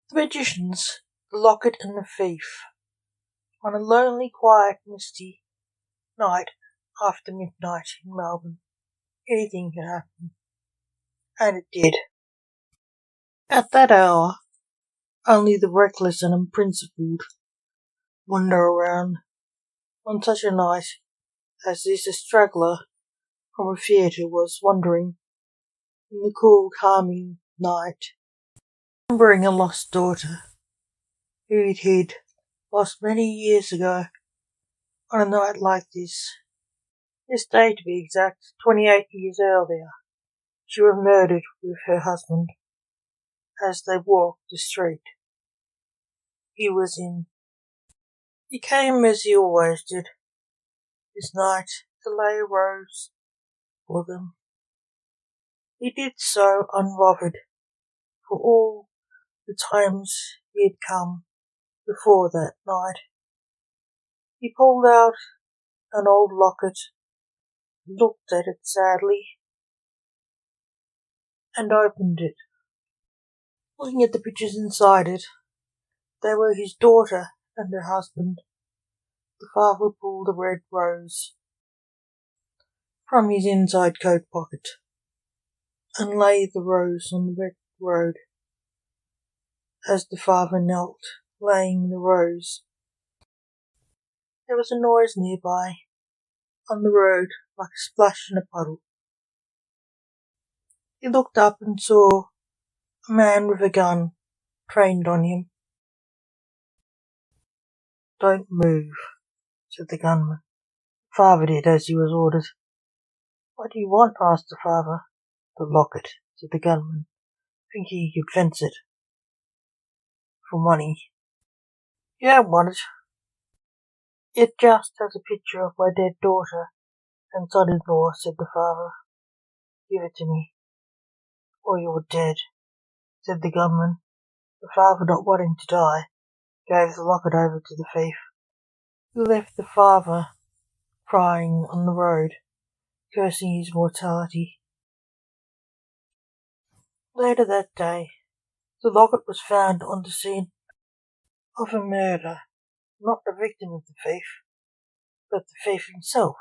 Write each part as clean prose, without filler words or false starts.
The Magicians, The Locket and the Thief. On a lonely, quiet, misty night after midnight in Melbourne, anything can happen. And it did. At that hour, only the reckless and unprincipled wander around. On such a night as this, a straggler from a theatre was wandering in the cool, calming night, remembering a lost daughter who he'd lost many years ago. On a night like this day to be exact, 28 years earlier, she was murdered with her husband as they walked the street he was in. He came as he always did this night to lay a rose for them. He did so unbothered for all the times he had come before that night. He pulled out an old locket, looked at it sadly, and opened it. Looking at the pictures inside it, they were his daughter and her husband. The father pulled a red rose from his inside coat pocket and laid the rose on the wet road. As the father knelt, laying the rose, there was a noise nearby, on the road, like a splash in a puddle. He looked up and saw a man with a gun trained on him. "Don't move," said the gunman. The father did as he was ordered. "What do you want?" asked the father. "The locket," said the gunman, thinking he could fence it for money. "You don't want it. It just has a picture of my dead daughter and son-in-law," said the father. "Give it to me, or you're dead," said the gunman. The father, not wanting to die, gave the locket over to the thief, who left the father crying on the road, cursing his mortality. Later that day, the locket was found on the scene of a murder, not the victim of the thief, but the thief himself.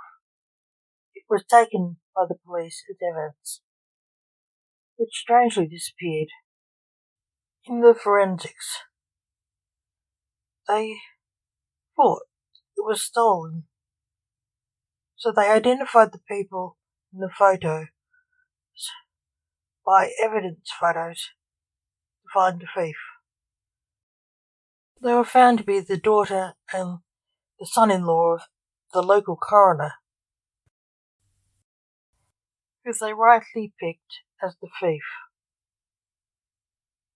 It was taken by the police as evidence, which strangely disappeared. In the forensics, they thought it was stolen, so they identified the people in the photos by evidence photos to find the thief. They were found to be the daughter and the son-in-law of the local coroner, who they rightly picked as the thief.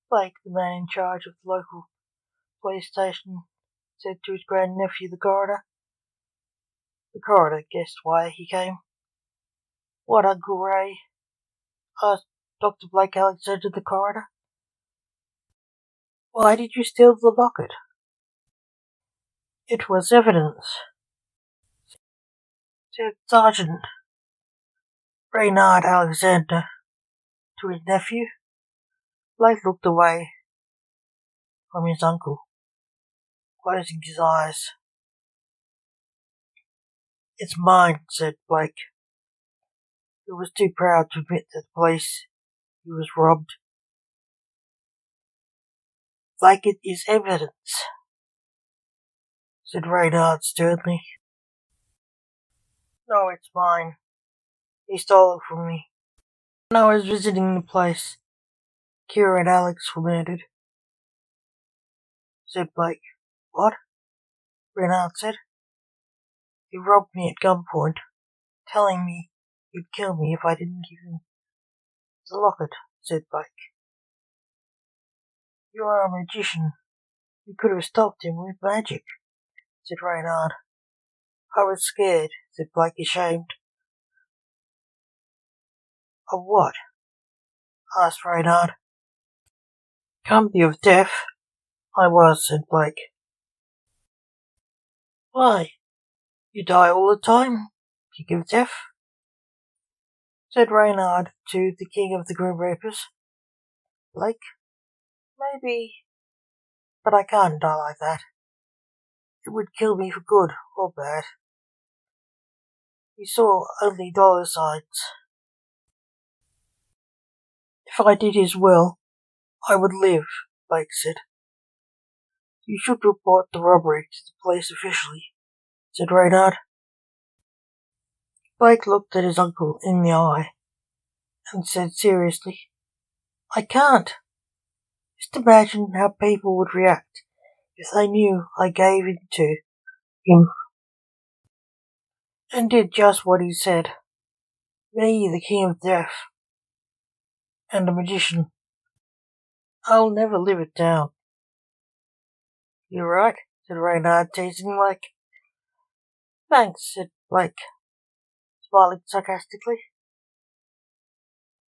Blake, the man in charge of the local police station, said to his grandnephew, the coroner. The coroner guessed why he came. "What, Uncle Ray?" asked Dr. Blake Alexander, the coroner. "Why did you steal the locket?" "It was evidence," said Sergeant Reynard Alexander to his nephew. Blake looked away from his uncle, closing his eyes. "It's mine," said Blake, who was too proud to admit to the police he was robbed. "Like it is evidence," said Reynard sternly. "No, it's mine. He stole it from me when I was visiting the place Kira and Alex were murdered," said Blake. "What?" Reynard said. "He robbed me at gunpoint, telling me he'd kill me if I didn't give him the locket," said Blake. "You are a magician. You could have stopped him with magic," said Reynard. "I was scared," said Blake, ashamed. "Of what?" asked Reynard. "Company of death." "I was," said Blake. "Why? You die all the time, King of Death," said Reynard to the King of the Grim Reapers. "Blake, maybe But I can't die like that. It would kill me for good or bad. He saw only dollar signs. If I did his will, I would live, Blake said. You should report the robbery to the police officially, said Reynard. Blake looked at his uncle in the eye and said seriously, I can't. Just imagine how people would react if they knew I gave in to him and did just what he said. Me, the king of death, and a magician. I'll never live it down. You're right, said Reynard, teasing Blake. Thanks, said Blake, smiling sarcastically.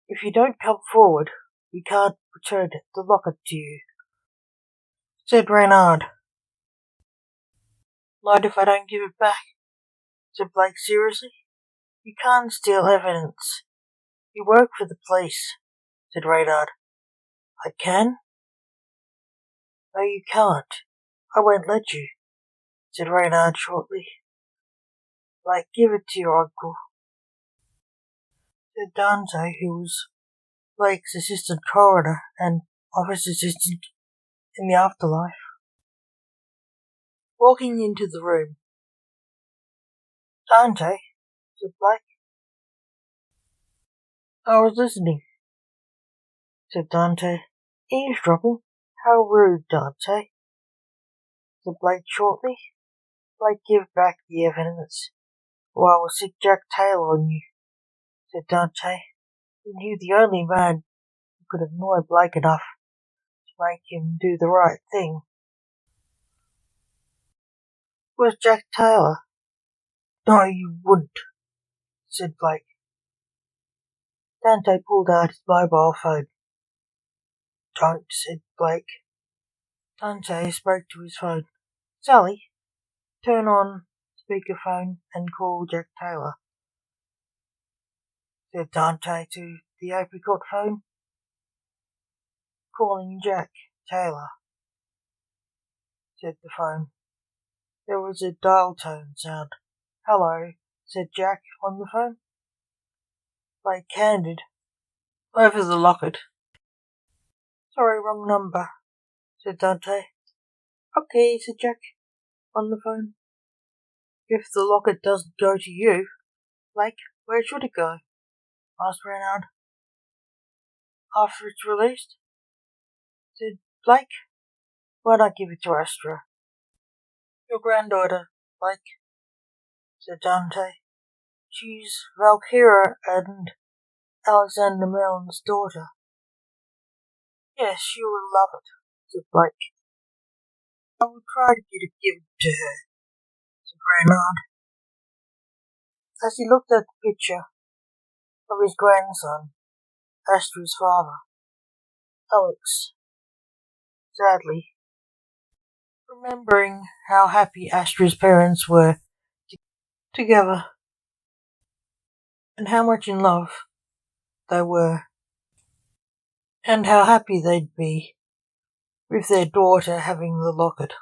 If you don't come forward, we can't return the locket to you, said Reynard. Mind if I don't give it back? Said Blake seriously. You can't steal evidence. You work for the police, said Reynard. I can? No, you can't. I won't let you, said Reynard shortly. Blake, give it to your uncle, said Dante, who was Blake's assistant coroner and office assistant in the afterlife. Walking into the room. Dante, said Blake. I was listening, said Dante. Eavesdropping? How rude, Dante, said Blake shortly. Blake, give back the evidence, or I will sick Jack Taylor on you, said Dante. He knew the only man who could annoy Blake enough to make him do the right thing was Jack Taylor. No, you wouldn't, said Blake. Dante pulled out his mobile phone. Don't, said Blake. Dante spoke to his phone. Sally, turn on speakerphone and call Jack Taylor, said Dante to the apricot phone. Calling Jack Taylor, said the phone. There was a dial tone sound. Hello, said Jack on the phone. Blake handed over the locket. Sorry, wrong number, said Dante. Okay, said Jack on the phone. If the locket doesn't go to you, Blake, where should it go? Asked Reynard. After it's released, said Blake. Why not give it to Astra? Your granddaughter, Blake, said Dante. She's Valkyra and Alexander Mellon's daughter. Yes, she will love it, said Blake. I will try to get it given to her, said Reynard. As he looked at the picture of his grandson, Astra's father, Alex, sadly, remembering how happy Astra's parents were together and how much in love they were and how happy they'd be with their daughter having the locket.